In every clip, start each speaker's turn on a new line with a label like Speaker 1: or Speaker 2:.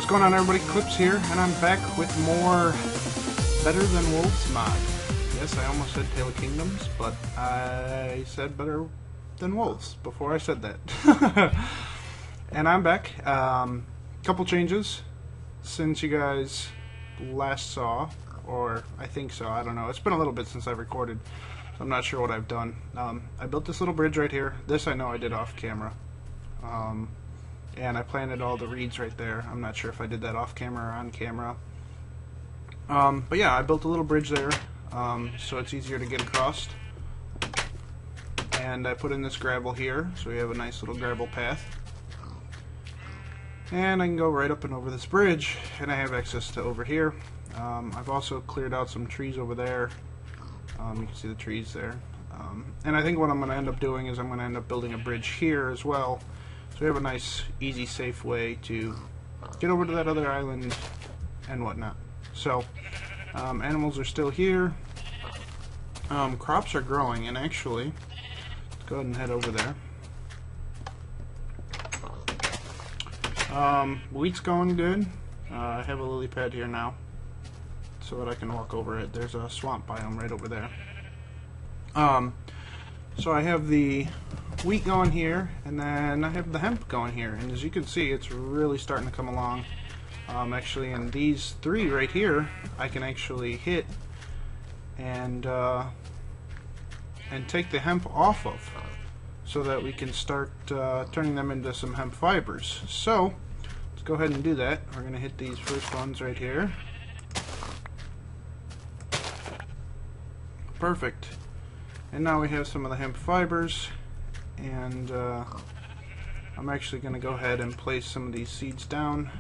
Speaker 1: What's going on, everybody? Clips here, and I'm back with more Better Than Wolves mod. Yes, I almost said Tale of Kingdoms, but I said Better Than Wolves before I said that. And I'm back. Couple changes since you guys last saw, or I think so, I don't know. It's been a little bit since I recorded, so I'm not sure what I've done. I built this little bridge right here. This I know I did off camera. And I planted all the reeds right there. I'm not sure if I did that off camera or on camera. But yeah, I built a little bridge there, so it's easier to get across. And I put in this gravel here, so we have a nice little gravel path. And I can go right up and over this bridge, and I have access to over here. I've also cleared out some trees over there. You can see the trees there. And I think what I'm going to end up doing is I'm going to end up building a bridge here as well. So we have a nice, easy, safe way to get over to that other island and whatnot. So, animals are still here. Crops are growing, and actually, let's go ahead and head over there. Wheat's going good. I have a lily pad here now, so that I can walk over it. There's a swamp biome right over there. So I have the wheat going here, and then I have the hemp going here, and as you can see, it's really starting to come along. Actually, in these three right here, I can actually hit and take the hemp off of, so that we can start turning them into some hemp fibers. So let's go ahead and do that. We're going to hit these first ones right here. Perfect. And now we have some of the hemp fibers, and I'm actually going to go ahead and place some of these seeds down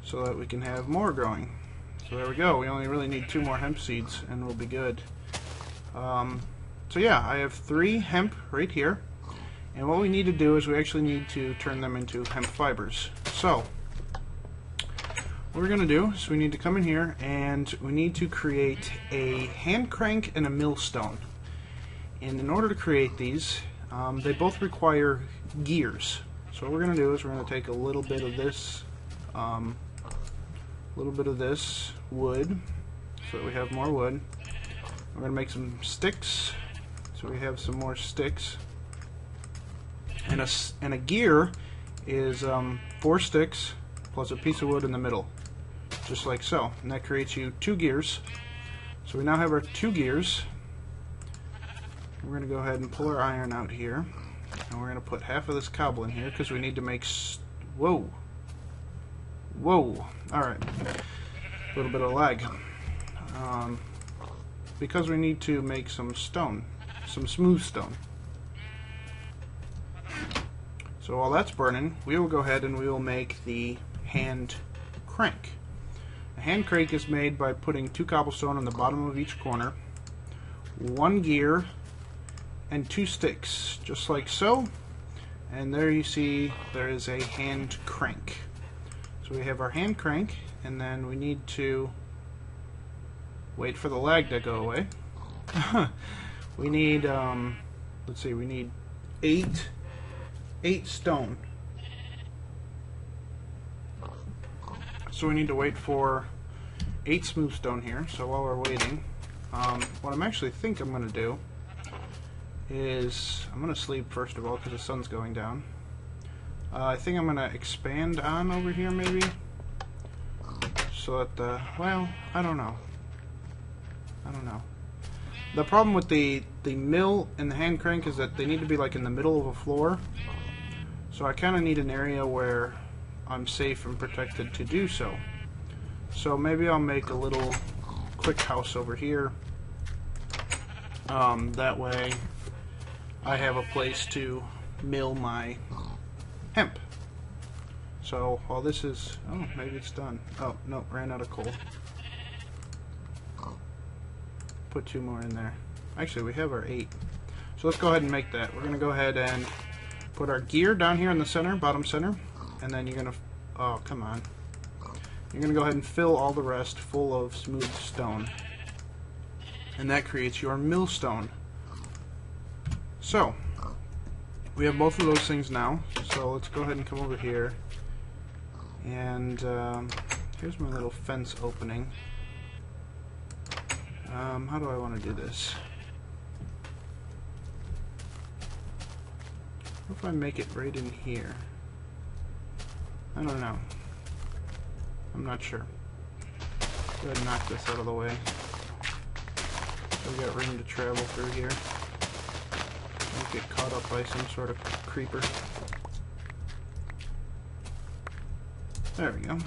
Speaker 1: so that we can have more growing. So there we go. We only really need 2 more hemp seeds and we'll be good. So yeah, I have 3 hemp right here, and what we need to do is we actually need to turn them into hemp fibers. So what we're going to do is we need to come in here and we need to create a hand crank and a millstone. And in order to create these, they both require gears. So what we're going to do is we're going to take a little bit of this wood, so that we have more wood. We're going to make some sticks, so we have some more sticks. And a gear is 4 sticks plus a piece of wood in the middle, just like so. And that creates you 2 gears. So we now have our 2 gears. We're going to go ahead and pull our iron out here, and we're going to put half of this cobble in here because we need to make whoa, alright, a little bit of lag, because we need to make some stone, some smooth stone. So while that's burning, we will go ahead and we will make the hand crank. A hand crank is made by putting 2 cobblestone on the bottom of each corner, 1 gear, and 2 sticks, just like so. And there you see there is a hand crank. So we have our hand crank, and then we need to wait for the lag to go away. We need let's see, we need 8 stone. So we need to wait for 8 smooth stone here. So while we're waiting, what I'm actually think I'm going to do is I'm going to sleep first of all because the sun's going down. I think I'm going to expand on over here maybe, so that well, I don't know. The problem with the mill and the hand crank is that they need to be like in the middle of a floor, so I kind of need an area where I'm safe and protected to do so. So maybe I'll make a little quick house over here. That way I have a place to mill my hemp. So while this is, oh, maybe it's done. Oh, no, ran out of coal. Put 2 more in there. Actually, we have our 8. So let's go ahead and make that. We're going to go ahead and put our gear down here in the center, bottom center, and then you're going to, oh, come on. You're going to go ahead and fill all the rest full of smooth stone. And that creates your millstone. So, we have both of those things now, so let's go ahead and come over here And here's my little fence opening. How do I want to do this? What if I make it right in here? I don't know. I'm not sure. Go ahead and knock this out of the way. So we got room to travel through here. Don't get caught up by some sort of creeper. There we go.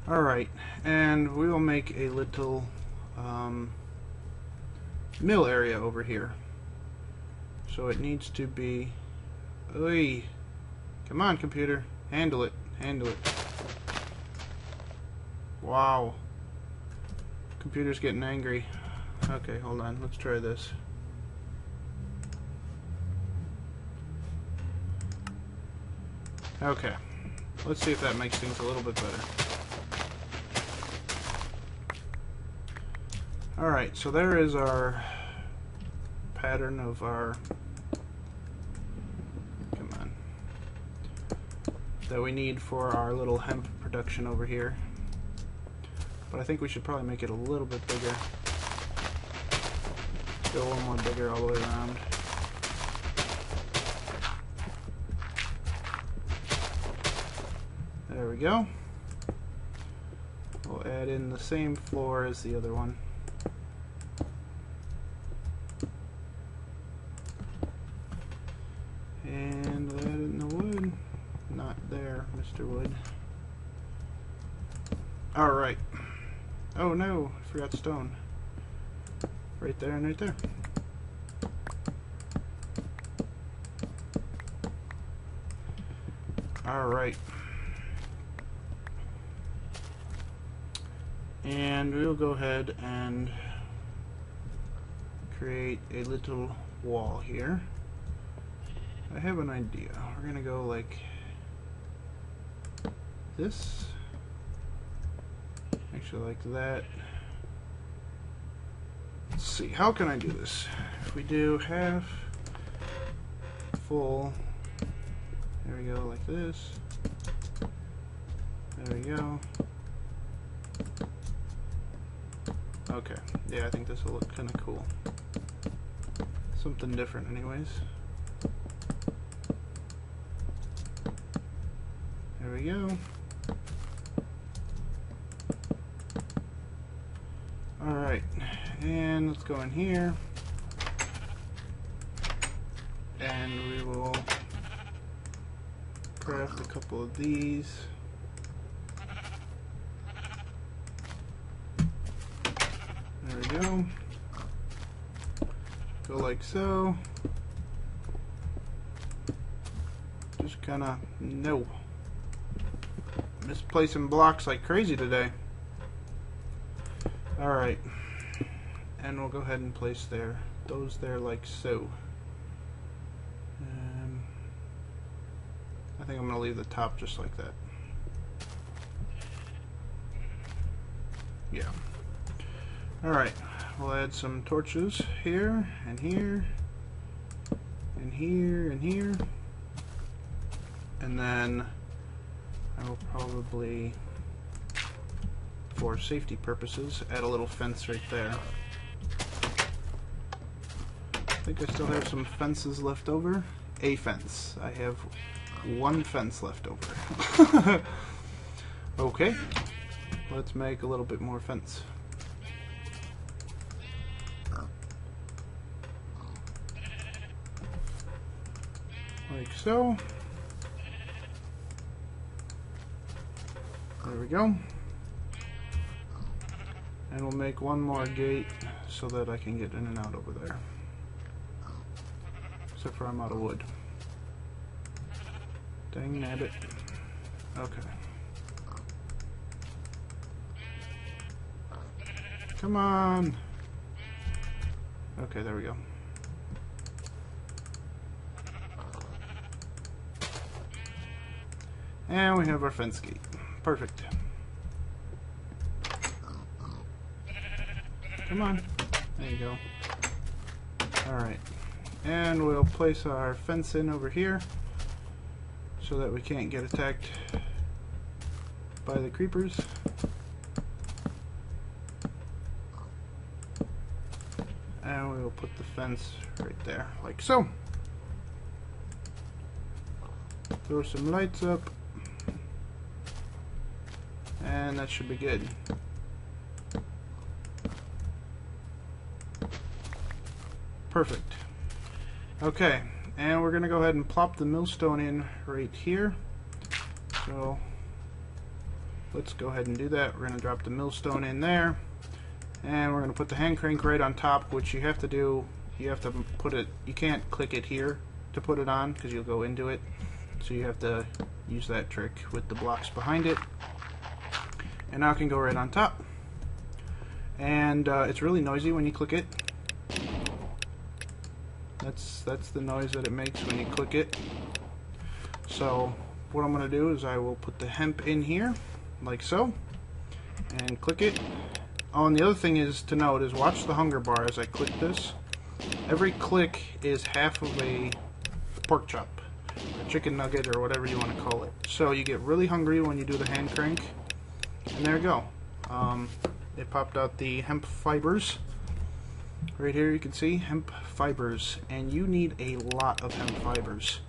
Speaker 1: Alright, and we will make a little mill area over here. So it needs to be... Oy! Come on, computer. Handle it. Handle it. Wow. Computer's getting angry. Okay, hold on. Let's try this. Okay. Let's see if that makes things a little bit better. Alright, so there is our pattern of our... Come on. That we need for our little hemp production over here. But I think we should probably make it a little bit bigger. Go a little more bigger all the way around. There we go. We'll add in the same floor as the other one. And add in the wood. Not there, Mr. Wood. Alright. Oh no, I forgot stone. Right there and right there. Alright. And we'll go ahead and create a little wall here. I have an idea. We're gonna go like this. Actually, like that. Let's see, how can I do this? If we do half full, there we go, like this. There we go. Okay, yeah, I think this will look kind of cool. Something different anyways. There we go. Alright, and let's go in here. And we will craft a couple of these. There we go. Go like so. Just kinda, no. Misplacing blocks like crazy today. Alright. And we'll go ahead and place those there like so. I think I'm going to leave the top just like that. Yeah. Alright, we'll add some torches here, and here, and here, and here. And then I will probably, for safety purposes, add a little fence right there. I think I still have some fences left over. A fence. I have one fence left over. Okay, let's make a little bit more fence. Like so. There we go. And we'll make one more gate so that I can get in and out over there. Except for I'm out of wood. Dang nabbit. Okay. Come on! Okay, there we go. And we have our fence gate. Perfect. Come on. There you go. Alright. And we'll place our fence in over here. so that we can't get attacked by the creepers. And we will put the fence right there, like so. Throw some lights up. And that should be good. Perfect. Okay, and we're going to go ahead and plop the millstone in right here. So let's go ahead and do that. We're going to drop the millstone in there. And we're going to put the hand crank right on top, which you have to do. You have to put it, you can't click it here to put it on because you'll go into it. So you have to use that trick with the blocks behind it. And now it can go right on top. And it's really noisy when you click it. That's the noise that it makes when you click it. So what I'm going to do is I will put the hemp in here, like so, and click it. Oh, and the other thing is to note is watch the hunger bar as I click this. Every click is half of a pork chop, a chicken nugget, or whatever you want to call it. So you get really hungry when you do the hand crank. And there we go. It popped out the hemp fibers. Right here you can see hemp fibers. And you need a lot of hemp fibers.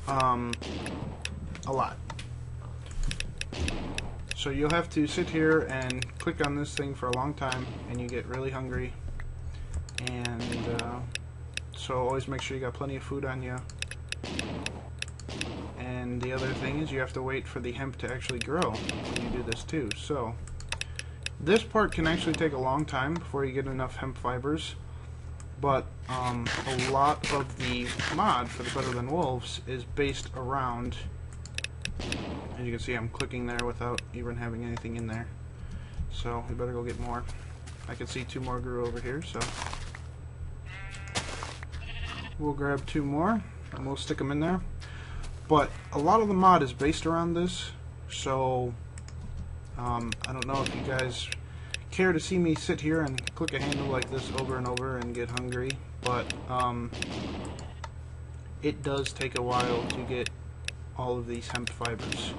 Speaker 1: A lot. So you'll have to sit here and click on this thing for a long time, and you get really hungry. And so always make sure you got plenty of food on you. And the other thing is you have to wait for the hemp to actually grow when you do this too. So this part can actually take a long time before you get enough hemp fibers. But a lot of the mod for the Better Than Wolves is based around. As you can see, I'm clicking there without even having anything in there. So we better go get more. I can see 2 more grew over here, so we'll grab 2 more and we'll stick them in there. But a lot of the mod is based around this, so I don't know if you guys care to see me sit here and click a handle like this over and over and get hungry, but it does take a while to get all of these hemp fibers.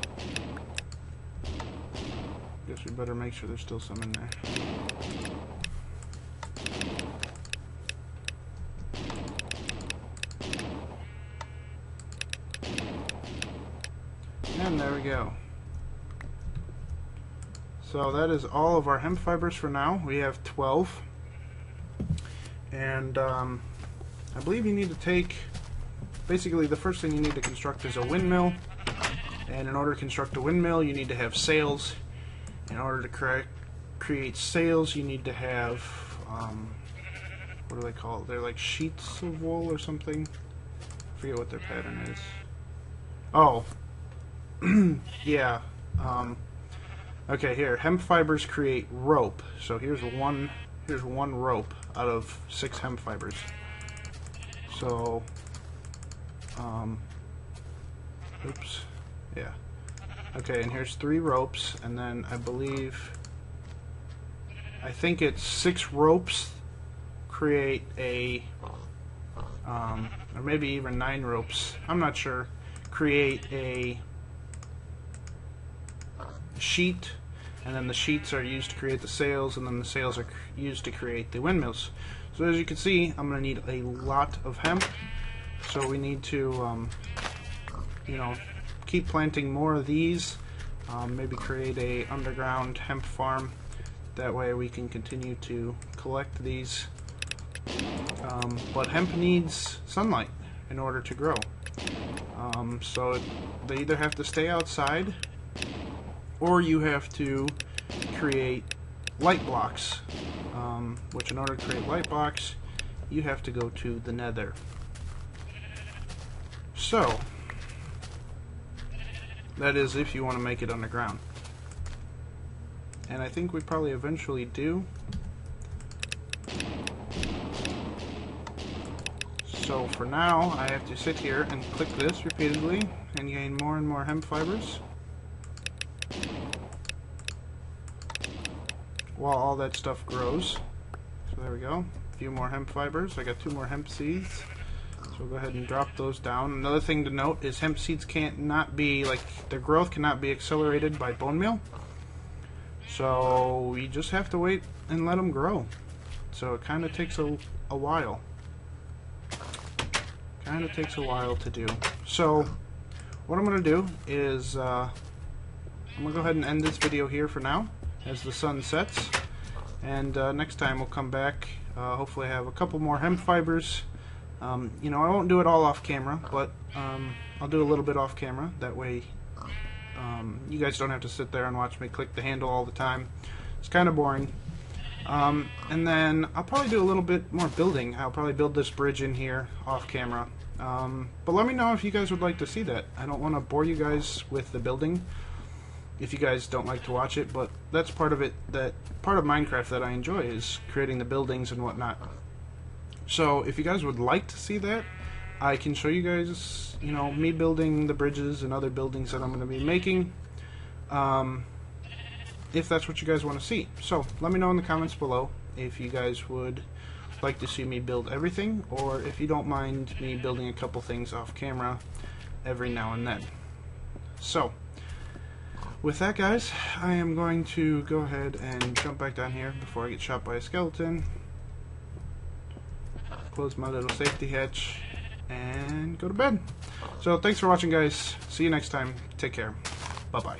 Speaker 1: Guess we better make sure there's still some in there. And there we go. So that is all of our hemp fibers for now. We have 12. And I believe you need to take, basically the first thing you need to construct is a windmill. And in order to construct a windmill, you need to have sails. In order to create sails, you need to have, what do they call it? They're like sheets of wool or something. I forget what their pattern is. Oh, yeah. Okay, here, hemp fibers create rope. So here's one rope out of 6 hemp fibers. So, oops, yeah. Okay, and here's 3 ropes, and then I think it's 6 ropes create a, or maybe even 9 ropes, I'm not sure, create a sheet, and then the sheets are used to create the sails, and then the sails are used to create the windmills. So as you can see, I'm going to need a lot of hemp, so we need to, you know, keep planting more of these, maybe create a underground hemp farm. That way we can continue to collect these. But hemp needs sunlight in order to grow. So they either have to stay outside, or you have to create light blocks, which in order to create light blocks, you have to go to the nether. So, that is if you want to make it underground. And I think we probably eventually do. So for now, I have to sit here and click this repeatedly and gain more and more hemp fibers, while all that stuff grows. So there we go. A few more hemp fibers. I got 2 more hemp seeds. So So go ahead and drop those down. Another thing to note is hemp seeds cannot be, like, their growth cannot be accelerated by bone meal. So you just have to wait and let them grow. So it kind of takes a while. Kind of takes a while to do. So what I'm going to do is I'm going to go ahead and end this video here for now as the sun sets. And next time we'll come back. Hopefully I have a couple more hemp fibers. You know, I won't do it all off camera, but I'll do a little bit off camera. That way you guys don't have to sit there and watch me click the handle all the time. It's kind of boring. And then I'll probably do a little bit more building. I'll probably build this bridge in here off camera. But let me know if you guys would like to see that. I don't want to bore you guys with the building if you guys don't like to watch it, but that's part of it, that part of Minecraft that I enjoy is creating the buildings and whatnot. So if you guys would like to see that, I can show you guys, you know, me building the bridges and other buildings that I'm going to be making, if that's what you guys want to see. So let me know in the comments below if you guys would like to see me build everything, or if you don't mind me building a couple things off camera every now and then. So with that, guys, I am going to go ahead and jump back down here before I get shot by a skeleton. Close my little safety hatch and go to bed. So thanks for watching, guys. See you next time. Take care. Bye-bye.